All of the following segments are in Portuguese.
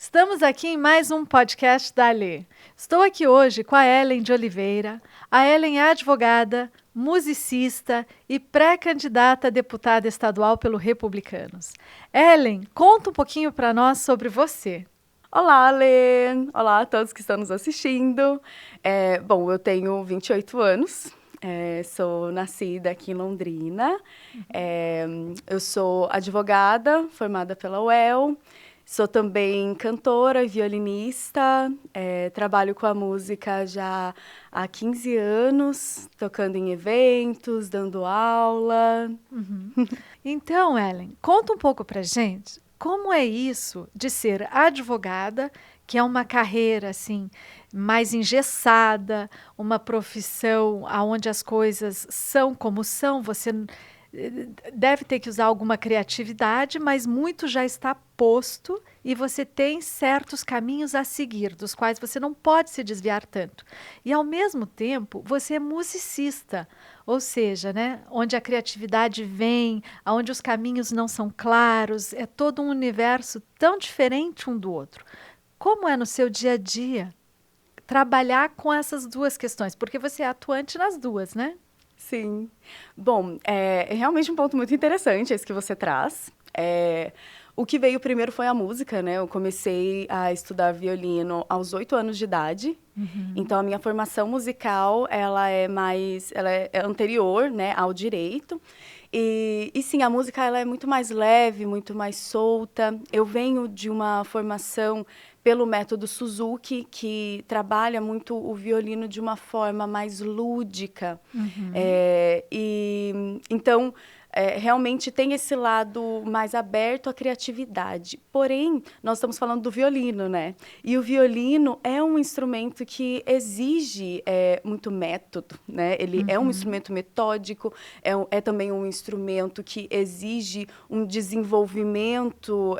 Estamos aqui em mais um podcast da Alê. Estou aqui hoje com a Ellen de Oliveira. A Ellen é advogada, musicista e pré-candidata a deputada estadual pelo Republicanos. Ellen, conta um pouquinho para nós sobre você. Olá, Alê! Olá a todos que estão nos assistindo. Bom, eu tenho 28 anos, sou nascida aqui em Londrina. Eu sou advogada, formada pela UEL. Sou também cantora e violinista, trabalho com a música já há 15 anos, tocando em eventos, dando aula. Então, Ellen, conta um pouco para gente como é isso de ser advogada, que é uma carreira assim mais engessada, uma profissão onde as coisas são como são. Você deve ter que usar alguma criatividade, mas muito já está posto e você tem certos caminhos a seguir, dos quais você não pode se desviar tanto. E ao mesmo tempo, você é musicista, ou seja, né, onde a criatividade vem, onde os caminhos não são claros, é todo um universo tão diferente um do outro. Como é no seu dia a dia trabalhar com essas duas questões? Porque você é atuante nas duas, né? Sim. Bom, é realmente um ponto muito interessante esse que você traz. O que veio primeiro foi a música, né? Eu comecei a estudar violino aos 8 anos de idade. Então, a minha formação musical, ela é anterior, né, ao direito. E sim, a música ela é muito mais leve, muito mais solta. Eu venho de uma formação pelo método Suzuki, que trabalha muito o violino de uma forma mais lúdica. Então, realmente tem esse lado mais aberto à criatividade. Porém, nós estamos falando do violino, né? E o violino é um instrumento que exige muito método, né? Ele é um instrumento metódico, é também um instrumento que exige um desenvolvimento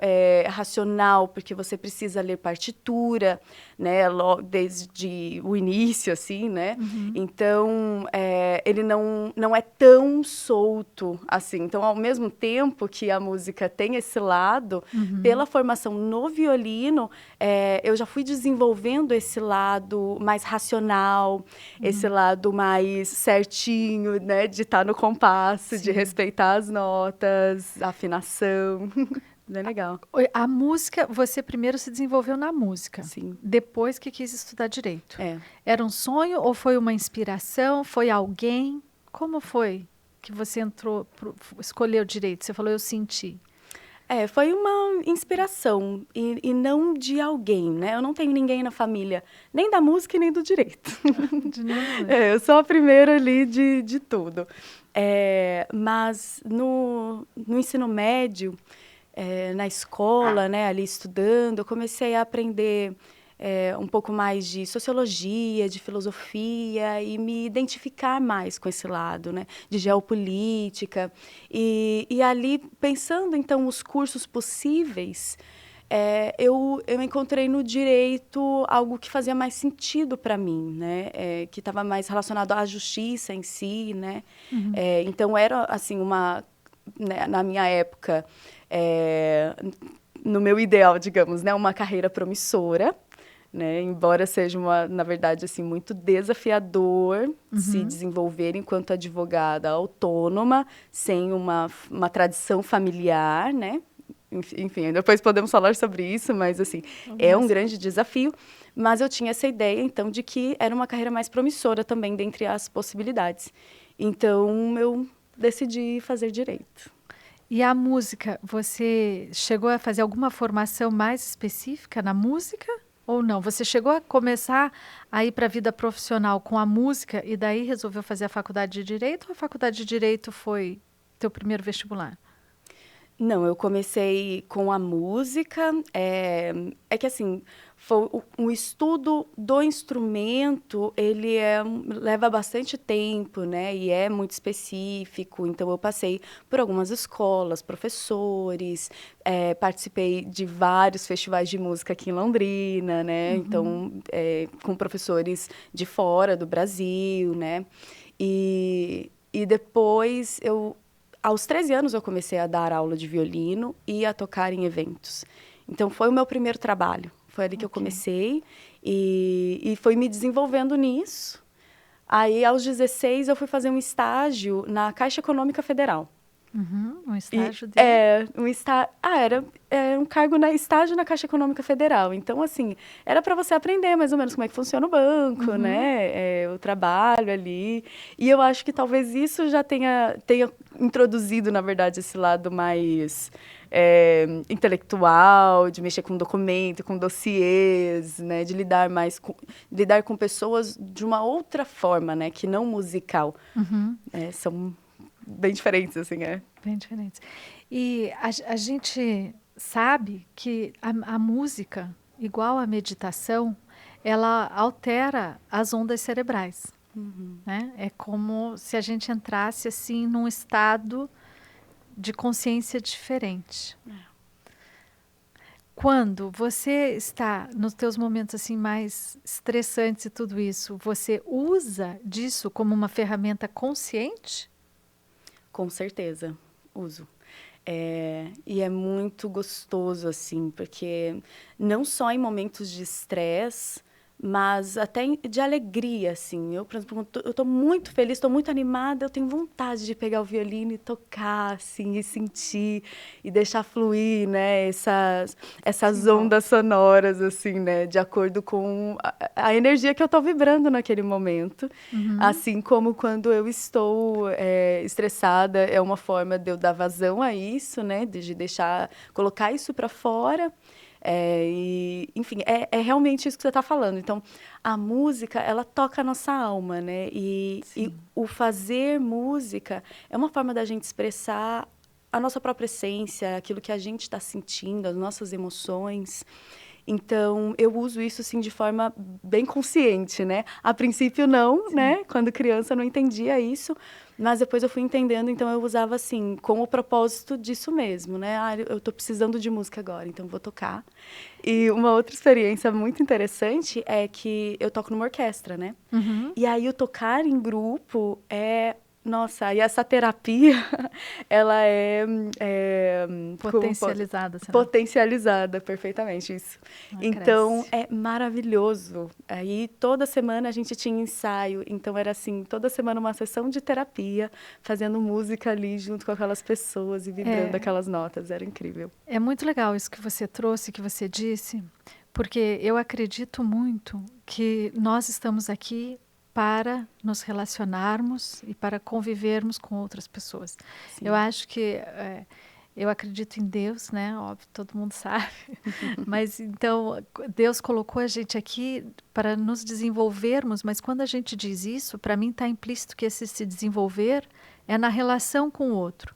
racional, porque você precisa ler partitura, né? Desde o início, assim, né? Então, ele não é tão solto assim. Então, ao mesmo tempo que a música tem esse lado, pela formação no violino, eu já fui desenvolvendo esse lado mais racional, esse lado mais certinho, né? De estar no compasso, de respeitar as notas, a afinação. Bem legal. A música, você primeiro se desenvolveu na música, Sim. depois que quis estudar direito. É. Era um sonho ou foi uma inspiração? Foi alguém? Como foi que você escolheu direito? Você falou, eu senti. Foi uma inspiração e não de alguém, né? Eu não tenho ninguém na família, nem da música e nem do direito. De nenhum. Eu sou a primeira ali de tudo. Mas no ensino médio, na escola, né, ali estudando, eu comecei a aprender um pouco mais de sociologia, de filosofia e me identificar mais com esse lado, né, de geopolítica. E ali, pensando, então, os cursos possíveis, eu encontrei no direito algo que fazia mais sentido para mim, né, que estava mais relacionado à justiça em si, né. Então, era, assim, né, na minha época, no meu ideal, digamos, né, uma carreira promissora, né, embora seja na verdade, assim, muito desafiador se desenvolver enquanto advogada autônoma, sem uma tradição familiar, né? Enfim, depois podemos falar sobre isso, mas, assim, é um grande desafio. Mas eu tinha essa ideia, então, de que era uma carreira mais promissora também, dentre as possibilidades. Então, eu decidi fazer direito. E a música, você chegou a fazer alguma formação mais específica na música ou não? Você chegou a começar a ir para a vida profissional com a música e daí resolveu fazer a faculdade de Direito ou a faculdade de Direito foi teu primeiro vestibular? Não, eu comecei com a música. É que, assim, o estudo do instrumento, ele leva bastante tempo, né? E é muito específico. Então, eu passei por algumas escolas, professores, participei de vários festivais de música aqui em Londrina, né? Então, com professores de fora do Brasil, né? E depois aos 13 anos eu comecei a dar aula de violino e a tocar em eventos. Então, foi o meu primeiro trabalho. Foi ali que eu comecei e foi me desenvolvendo nisso. Aí, aos 16, eu fui fazer um estágio na Caixa Econômica Federal. Um estágio Era um cargo estágio na Caixa Econômica Federal. Então, assim, era para você aprender mais ou menos como é que funciona o banco, né? O trabalho ali. E eu acho que talvez isso já tenha introduzido, na verdade, esse lado mais intelectual, de mexer com documento, com dossiês, né? De lidar com pessoas de uma outra forma, né? Que não musical. São bem diferentes, assim, Bem diferentes. E a gente sabe que a música, igual a meditação, ela altera as ondas cerebrais, né? É como se a gente entrasse, assim, num estado de consciência diferente. Quando você está nos teus momentos, assim, mais estressantes e tudo isso, você usa disso como uma ferramenta consciente? Com certeza, uso. E é muito gostoso, assim, porque não só em momentos de estresse, mas até de alegria, assim. Eu, por exemplo, eu estou muito feliz, estou muito animada, eu tenho vontade de pegar o violino e tocar, assim, e sentir, e deixar fluir, né, essas ondas sonoras, assim, né, de acordo com a energia que eu estou vibrando naquele momento. Assim como quando eu estou estressada, é uma forma de eu dar vazão a isso, né, de colocar isso para fora. Enfim, é realmente isso que você está falando. Então, a música, ela toca a nossa alma, né? E o fazer música é uma forma da gente expressar a nossa própria essência, aquilo que a gente está sentindo, as nossas emoções. Então, eu uso isso, assim, de forma bem consciente, né? A princípio, não, né? Quando criança, eu não entendia isso. Mas depois eu fui entendendo, então eu usava, assim, com o propósito disso mesmo, né? Eu tô precisando de música agora, então vou tocar. E uma outra experiência muito interessante é que eu toco numa orquestra, né? E aí o tocar em grupo Nossa, e essa terapia, ela Potencializada, será? Potencializada, perfeitamente, isso. Então, cresce. é maravilhoso. Aí, toda semana a gente tinha ensaio, então era assim, toda semana uma sessão de terapia, fazendo música ali junto com aquelas pessoas e vibrando aquelas notas, era incrível. É muito legal isso que você trouxe, que você disse, porque eu acredito muito que nós estamos aqui para nos relacionarmos e para convivermos com outras pessoas. Sim. Eu acho que eu acredito em Deus, né? Óbvio, todo mundo sabe. Mas então Deus colocou a gente aqui para nos desenvolvermos. Mas quando a gente diz isso, para mim está implícito que esse se desenvolver é na relação com o outro.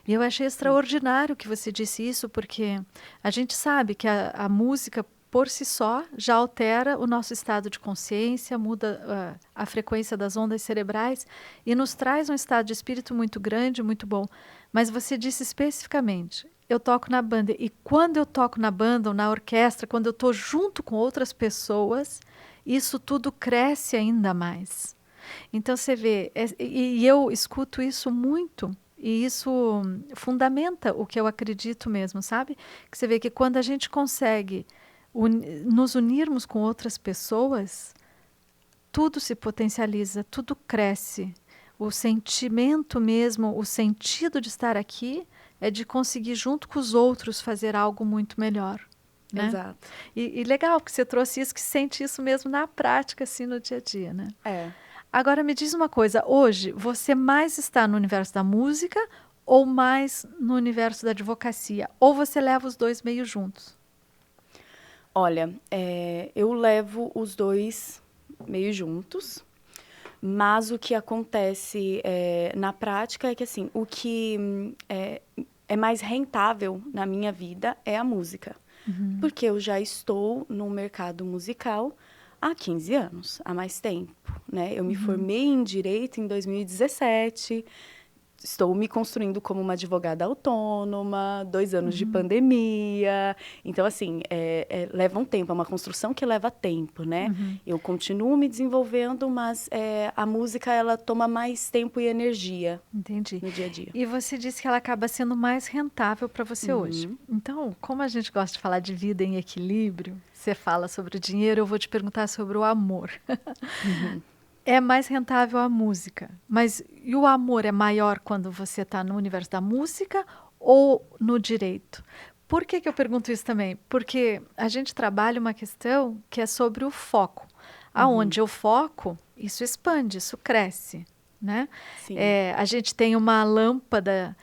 E eu achei extraordinário que você disse isso, porque a gente sabe que a música por si só já altera o nosso estado de consciência, muda a frequência das ondas cerebrais e nos traz um estado de espírito muito grande, muito bom. Mas você disse especificamente, eu toco na banda. E quando eu toco na banda ou na orquestra, quando eu estou junto com outras pessoas, isso tudo cresce ainda mais. Então você vê, e eu escuto isso muito. E isso fundamenta o que eu acredito mesmo, sabe? Que você vê que quando a gente consegue nos unirmos com outras pessoas, tudo se potencializa, tudo cresce. O sentimento mesmo, o sentido de estar aqui é de conseguir junto com os outros fazer algo muito melhor. Né? Exato. E legal que você trouxe isso, que sente isso mesmo na prática, assim, no dia a dia, né? Agora me diz uma coisa, hoje você mais está no universo da música ou mais no universo da advocacia? Ou você leva os dois meio juntos? Olha, eu levo os dois meio juntos, mas o que acontece na prática é que, assim, o que é mais rentável na minha vida é a música. Porque eu já estou no mercado musical há 15 anos, há mais tempo, né? Eu me formei em Direito em 2017, estou me construindo como uma advogada autônoma, 2 anos de pandemia. Então, assim, leva um tempo, é uma construção que leva tempo, né? Eu continuo me desenvolvendo, mas a música, ela toma mais tempo e energia. Entendi. No dia a dia. E você disse que ela acaba sendo mais rentável para você hoje. Então, como a gente gosta de falar de vida em equilíbrio, você fala sobre o dinheiro, eu vou te perguntar sobre o amor. É mais rentável a música, mas e o amor é maior quando você está no universo da música ou no direito? Por que eu pergunto isso também? Porque a gente trabalha uma questão que é sobre o foco. Aonde eu foco, isso expande, isso cresce, né? Sim. A gente tem uma lâmpada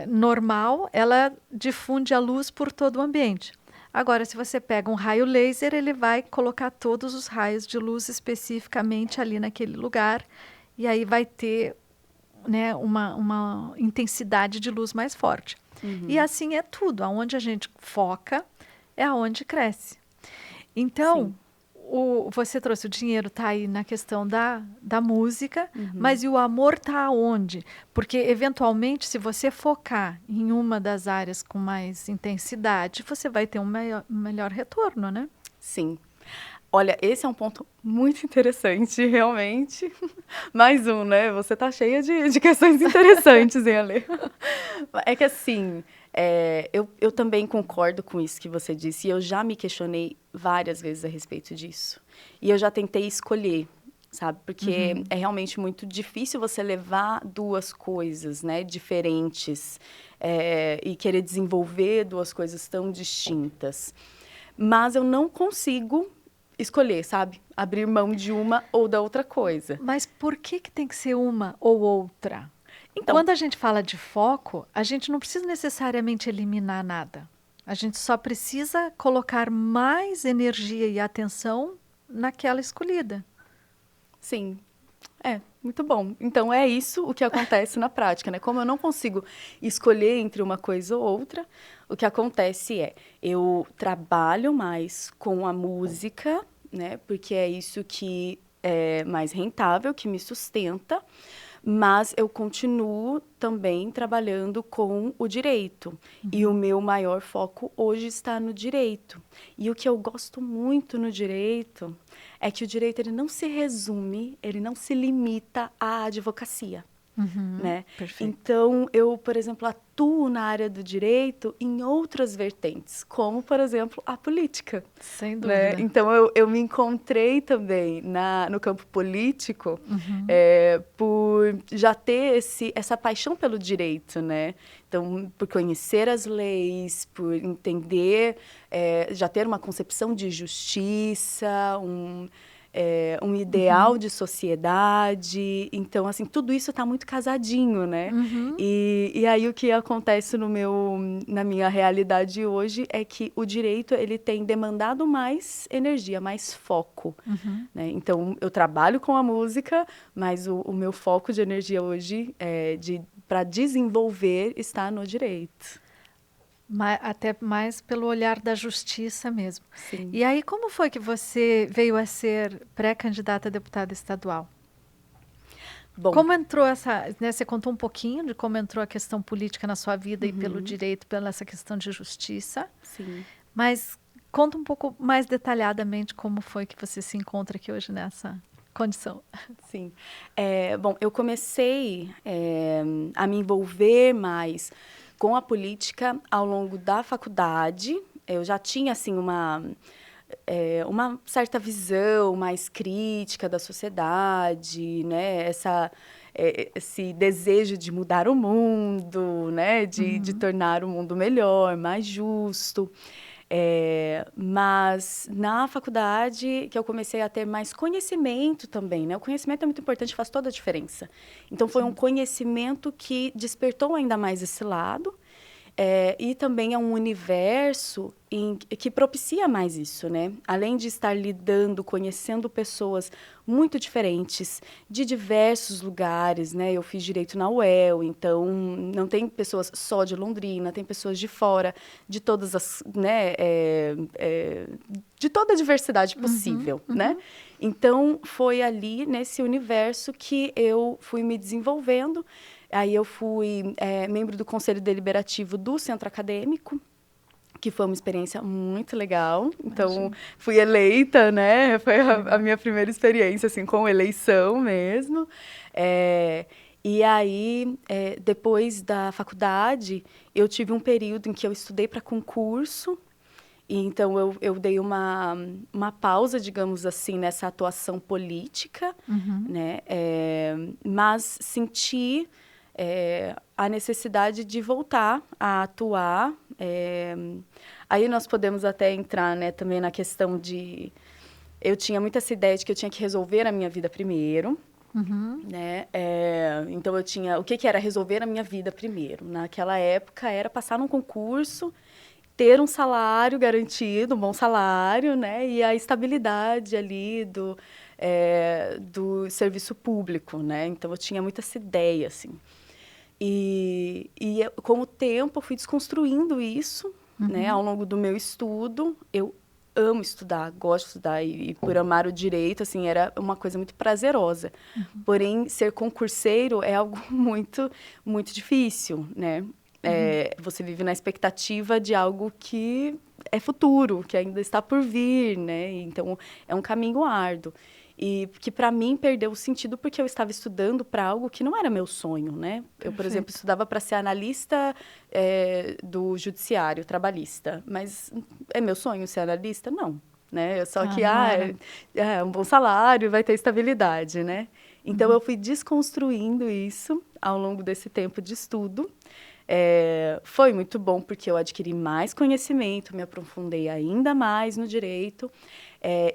normal, ela difunde a luz por todo o ambiente. Agora, se você pega um raio laser, ele vai colocar todos os raios de luz especificamente ali naquele lugar, e aí vai ter, né, uma intensidade de luz mais forte. E assim é tudo. Aonde a gente foca é aonde cresce. Então, você trouxe o dinheiro, está aí na questão da música, mas e o amor está aonde? Porque, eventualmente, se você focar em uma das áreas com mais intensidade, você vai ter um melhor retorno, né? Sim. Olha, esse é um ponto muito interessante, realmente. Mais um, né? Você tá cheia de questões interessantes, hein, Ale? É que assim, eu também concordo com isso que você disse, e eu já me questionei várias vezes a respeito disso. E eu já tentei escolher, sabe? Porque é realmente muito difícil você levar duas coisas, né, diferentes, e querer desenvolver duas coisas tão distintas. Mas eu não consigo escolher, sabe? Abrir mão de uma ou da outra coisa. Mas por que tem que ser uma ou outra? Então, quando a gente fala de foco, a gente não precisa necessariamente eliminar nada. A gente só precisa colocar mais energia e atenção naquela escolhida. Sim. Muito bom. Então, é isso o que acontece na prática, né? Como eu não consigo escolher entre uma coisa ou outra, o que acontece eu trabalho mais com a música, né? Porque é isso que é mais rentável, que me sustenta, mas eu continuo também trabalhando com o direito. E o meu maior foco hoje está no direito. E o que eu gosto muito no direito é que o direito ele não se resume, ele não se limita à advocacia. Né? Perfeito. Então, eu, por exemplo, atuo na área do direito em outras vertentes, como, por exemplo, a política. Sem dúvida. Né? Então, eu me encontrei também no campo político por já ter essa paixão pelo direito, né? Então, por conhecer as leis, por entender, já ter uma concepção de justiça, um ideal de sociedade. Então, assim, tudo isso está muito casadinho, né? E aí o que acontece na minha realidade hoje é que o direito, ele tem demandado mais energia, mais foco. Né? Então, eu trabalho com a música, mas o meu foco de energia hoje para desenvolver está no direito. Até mais pelo olhar da justiça mesmo. Sim. E aí, como foi que você veio a ser pré-candidata a deputada estadual? Bom, como entrou né, você contou um pouquinho de como entrou a questão política na sua vida e pelo direito, pela essa questão de justiça. Sim. Mas conta um pouco mais detalhadamente como foi que você se encontra aqui hoje nessa condição. Sim. Bom, eu comecei a me envolver mais com a política ao longo da faculdade. Eu já tinha, assim, uma certa visão mais crítica da sociedade, né? Esse desejo de mudar o mundo, né? De tornar o mundo melhor, mais justo. Mas na faculdade que eu comecei a ter mais conhecimento também, né? O conhecimento é muito importante, faz toda a diferença. Então, foi um conhecimento que despertou ainda mais esse lado. E também é um universo que propicia mais isso, né? Além de estar lidando, conhecendo pessoas muito diferentes, de diversos lugares, né? Eu fiz direito na UEL, então não tem pessoas só de Londrina, tem pessoas de fora, de todas as, né? De toda a diversidade possível, né? Então, foi ali, nesse universo, que eu fui me desenvolvendo. Aí eu fui membro do Conselho Deliberativo do Centro Acadêmico, que foi uma experiência muito legal. Então, Imagina. fui eleita, né? Foi a minha primeira experiência, assim, com eleição mesmo. E aí, depois da faculdade, eu tive um período em que eu estudei para concurso. E então, eu dei uma pausa, digamos assim, nessa atuação política, né? Mas senti a necessidade de voltar a atuar. Aí nós podemos até entrar, né, também na questão de... Eu tinha muito essa ideia de que eu tinha que resolver a minha vida primeiro. Né? Então, eu tinha... O que era resolver a minha vida primeiro? Naquela época, era passar num concurso, ter um salário garantido, um bom salário, né? E a estabilidade ali do serviço público, né? Então, eu tinha muito essa ideia, assim. E com o tempo, eu fui desconstruindo isso, né? Ao longo do meu estudo. Eu amo estudar, gosto de estudar. E por amar o direito, assim, era uma coisa muito prazerosa. Porém, ser concurseiro é algo muito, muito difícil, né? Você vive na expectativa de algo que é futuro, que ainda está por vir, né? Então, é um caminho árduo. E que, para mim, perdeu o sentido porque eu estava estudando para algo que não era meu sonho, né? Eu, por exemplo, estudava para ser analista do judiciário trabalhista. Mas é meu sonho ser analista? Não. Né? Só que é um bom salário, vai ter estabilidade, né? Então, eu fui desconstruindo isso ao longo desse tempo de estudo. Foi muito bom porque eu adquiri mais conhecimento, me aprofundei ainda mais no direito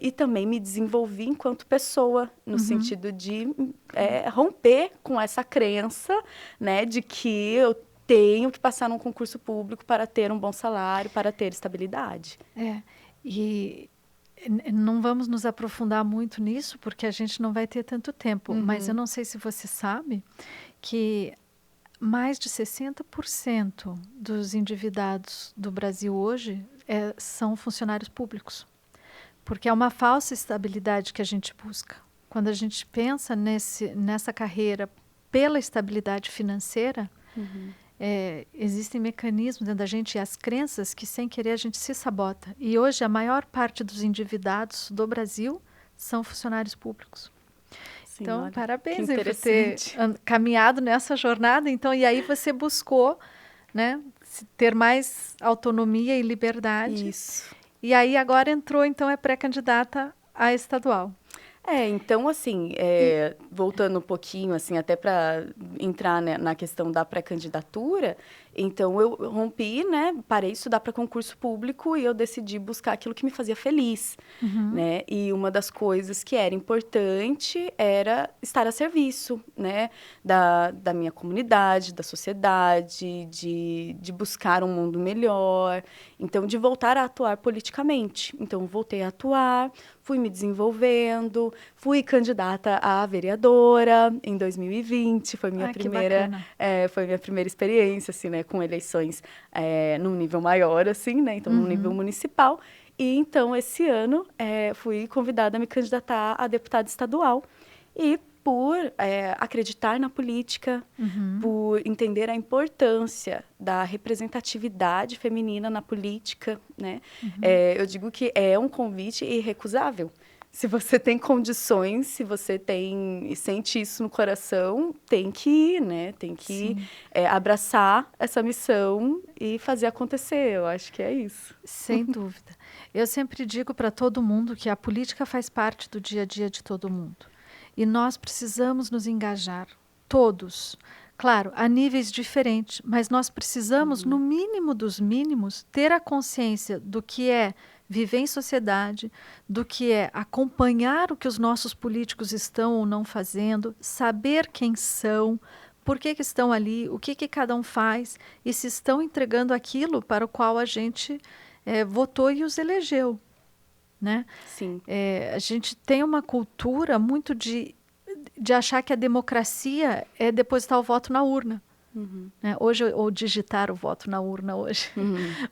e também me desenvolvi enquanto pessoa, no sentido de romper com essa crença, né, de que eu tenho que passar num concurso público para ter um bom salário, para ter estabilidade. E não vamos nos aprofundar muito nisso, porque a gente não vai ter tanto tempo, mas eu não sei se você sabe que mais de 60% dos endividados do Brasil hoje são funcionários públicos. Porque é uma falsa estabilidade que a gente busca. Quando a gente pensa nessa carreira pela estabilidade financeira, existem mecanismos dentro da gente e as crenças que, sem querer, a gente se sabota. E hoje, a maior parte dos endividados do Brasil são funcionários públicos. Sim, então, olha, parabéns por ter caminhado nessa jornada. Então, e aí você buscou, né, ter mais autonomia e liberdade. Isso. E aí agora entrou, então, é pré-candidata a estadual. Então, assim, voltando um pouquinho, assim, até para entrar, né, na questão da pré-candidatura, então eu rompi, né, parei de estudar para concurso público e eu decidi buscar aquilo que me fazia feliz, né? E uma das coisas que era importante era estar a serviço, né, da minha comunidade, da sociedade, de buscar um mundo melhor, então de voltar a atuar politicamente. Então, voltei a atuar, fui me desenvolvendo, fui candidata a vereadora em 2020, foi minha primeira experiência, assim, né, com eleições num nível maior, assim, né, então num nível municipal. E então, esse ano, fui convidada a me candidatar a deputada estadual. E por acreditar na política, por entender a importância da representatividade feminina na política, né? Eu digo que é um convite irrecusável. Se você tem condições, se você sente isso no coração, tem que ir, né? Tem que abraçar essa missão e fazer acontecer. Eu acho que é isso. Sem dúvida. Eu sempre digo para todo mundo que a política faz parte do dia a dia de todo mundo. E nós precisamos nos engajar, todos. Claro, a níveis diferentes, mas nós precisamos, no mínimo dos mínimos, ter a consciência do que é viver em sociedade, do que é acompanhar o que os nossos políticos estão ou não fazendo, saber quem são, por que estão ali, o que cada um faz e se estão entregando aquilo para o qual a gente votou e os elegeu. Né? Sim. A gente tem uma cultura muito de achar que a democracia é depositar o voto na urna. Né? Hoje, ou digitar o voto na urna hoje.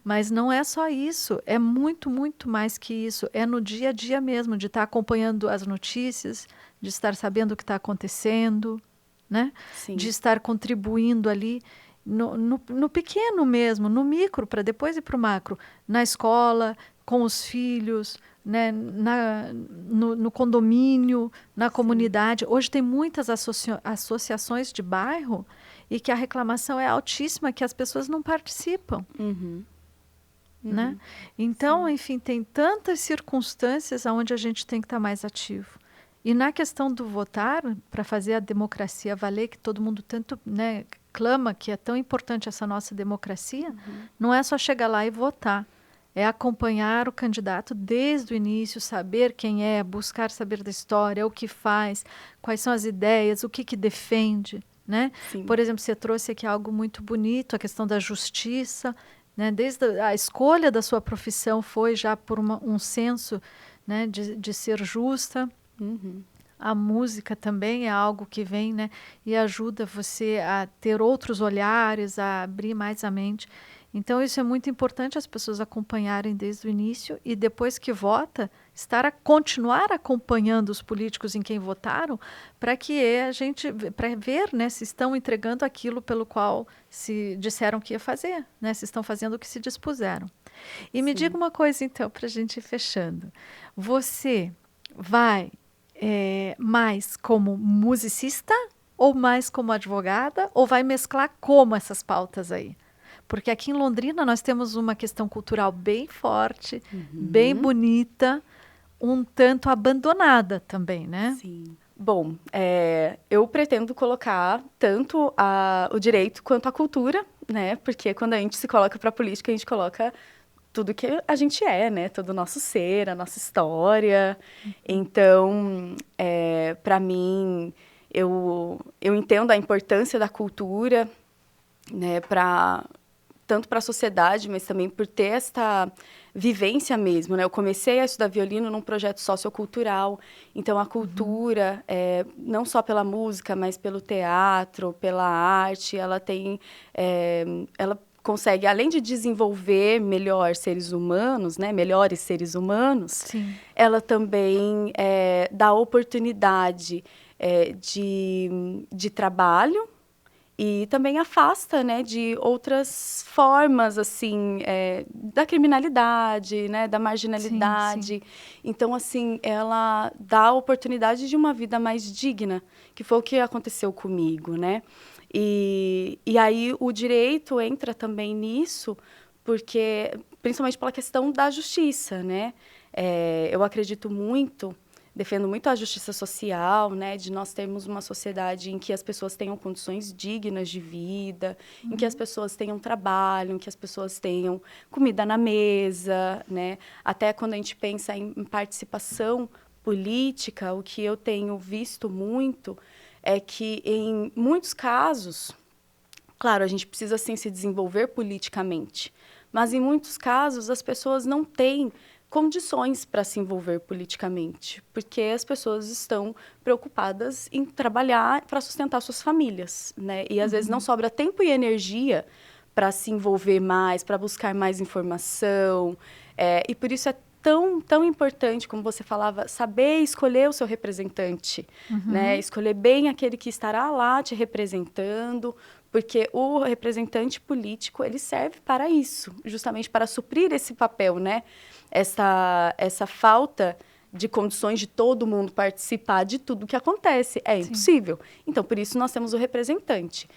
Mas não é só isso, é muito, muito mais que isso. É no dia a dia mesmo, de estar acompanhando as notícias, de estar sabendo o que está acontecendo. né? Sim. De estar contribuindo ali no pequeno mesmo, no micro, para depois ir para o macro, na escola, com os filhos, né? No condomínio, na comunidade. Hoje tem muitas associações de bairro e que a reclamação é altíssima, que as pessoas não participam. Uhum. Né? Então, enfim, tem tantas circunstâncias onde a gente tem que estar mais ativo. E na questão do votar, para fazer a democracia valer, que todo mundo tanto, né, clama que é tão importante essa nossa democracia, não é só chegar lá e votar. É acompanhar o candidato desde o início, saber quem é, buscar saber da história, o que faz, quais são as ideias, o que defende. Né? Por exemplo, você trouxe aqui algo muito bonito, a questão da justiça. Né? Desde a escolha da sua profissão foi já por um senso, né, de ser justa. A música também é algo que vem, né, e ajuda você a ter outros olhares, a abrir mais a mente. Então, isso é muito importante as pessoas acompanharem desde o início e depois que vota, continuar acompanhando os políticos em quem votaram para que a gente, para ver, né, se estão entregando aquilo pelo qual se disseram que ia fazer, né, se estão fazendo o que se dispuseram. E me diga uma coisa, então, para a gente ir fechando. Você vai mais como musicista ou mais como advogada ou vai mesclar como essas pautas aí? Porque aqui em Londrina nós temos uma questão cultural bem forte, bem bonita, um tanto abandonada também, né? Sim. Bom, eu pretendo colocar tanto o direito quanto a cultura, né? Porque quando a gente se coloca para a política, a gente coloca tudo que a gente é, né? Todo o nosso ser, a nossa história. Então, para mim, eu entendo a importância da cultura, né? Tanto para a sociedade, mas também por ter esta vivência mesmo, né? Eu comecei a estudar violino num projeto sociocultural, então a cultura, não só pela música, mas pelo teatro, pela arte, ela consegue, além de desenvolver melhores seres humanos, Sim. ela também dá oportunidade de trabalho, e também afasta, né, de outras formas, assim, da criminalidade, né, da marginalidade. Sim. Então, assim, ela dá a oportunidade de uma vida mais digna, que foi o que aconteceu comigo, né? E aí o direito entra também nisso, porque, principalmente pela questão da justiça, né? Eu acredito muito, defendo muito a justiça social, né, de nós termos uma sociedade em que as pessoas tenham condições dignas de vida, em que as pessoas tenham trabalho, em que as pessoas tenham comida na mesa, né? Até quando a gente pensa em participação política, o que eu tenho visto muito é que, em muitos casos, claro, a gente precisa sim se desenvolver politicamente, mas em muitos casos as pessoas não têm condições para se envolver politicamente, porque as pessoas estão preocupadas em trabalhar para sustentar suas famílias, né? E às vezes não sobra tempo e energia para se envolver mais, para buscar mais informação, e por isso é tão importante, como você falava, saber escolher o seu representante, né? Escolher bem aquele que estará lá te representando, porque o representante político, ele serve para isso, justamente para suprir esse papel, né? Essa falta de condições de todo mundo participar de tudo que acontece. É impossível. Então, por isso, nós temos o representante.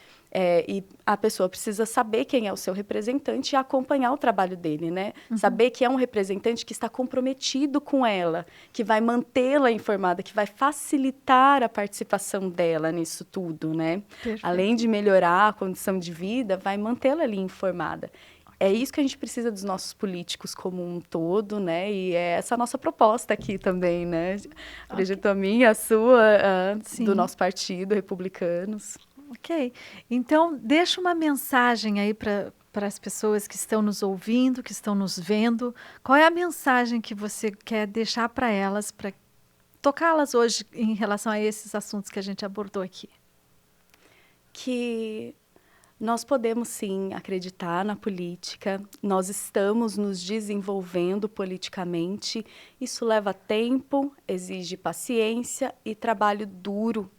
E a pessoa precisa saber quem é o seu representante e acompanhar o trabalho dele, né? Saber que é um representante que está comprometido com ela, que vai mantê-la informada, que vai facilitar a participação dela nisso tudo, né? Perfeito. Além de melhorar a condição de vida, vai mantê-la ali informada. É isso que a gente precisa dos nossos políticos como um todo, né? E é essa a nossa proposta aqui também, né? Acredito a minha, a sua, do nosso partido, Republicanos. Ok. Então, deixa uma mensagem aí para as pessoas que estão nos ouvindo, que estão nos vendo. Qual é a mensagem que você quer deixar para elas, para tocá-las hoje em relação a esses assuntos que a gente abordou aqui? Que nós podemos, sim, acreditar na política, nós estamos nos desenvolvendo politicamente, isso leva tempo, exige paciência e trabalho duro,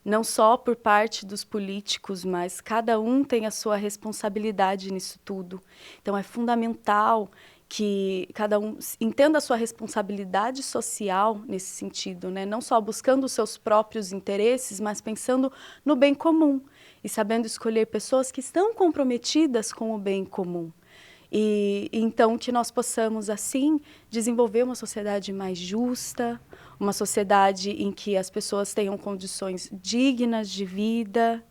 não só por parte dos políticos, mas cada um tem a sua responsabilidade nisso tudo. Então, é fundamental que cada um entenda a sua responsabilidade social nesse sentido, né? Não só buscando os seus próprios interesses, mas pensando no bem comum e sabendo escolher pessoas que estão comprometidas com o bem comum. E então que nós possamos, assim, desenvolver uma sociedade mais justa, uma sociedade em que as pessoas tenham condições dignas de vida,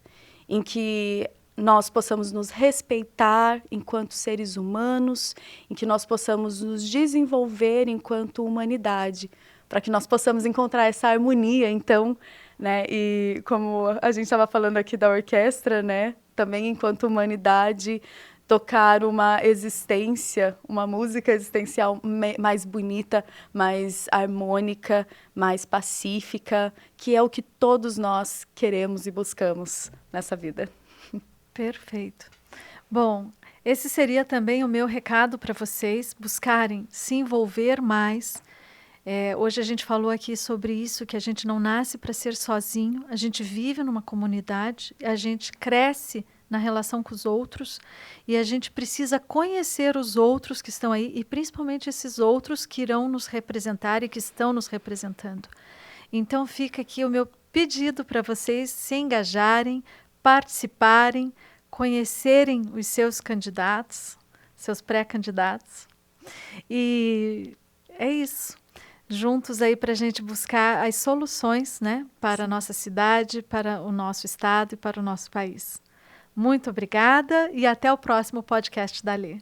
em que nós possamos nos respeitar enquanto seres humanos, em que nós possamos nos desenvolver enquanto humanidade, para que nós possamos encontrar essa harmonia, então, né? E como a gente estava falando aqui da orquestra, né? Também enquanto humanidade, tocar uma existência, uma música existencial mais bonita, mais harmônica, mais pacífica, que é o que todos nós queremos e buscamos nessa vida. Perfeito. Bom, esse seria também o meu recado para vocês, buscarem se envolver mais. Hoje a gente falou aqui sobre isso, que a gente não nasce para ser sozinho, a gente vive numa comunidade, a gente cresce na relação com os outros e a gente precisa conhecer os outros que estão aí e principalmente esses outros que irão nos representar e que estão nos representando. Então fica aqui o meu pedido para vocês se engajarem, participarem, conhecerem os seus candidatos, seus pré-candidatos. E é isso. Juntos aí para a gente buscar as soluções, né, para a nossa cidade, para o nosso estado e para o nosso país. Muito obrigada e até o próximo podcast da Lê.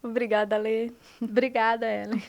Obrigada, Lê. Obrigada, Ellen.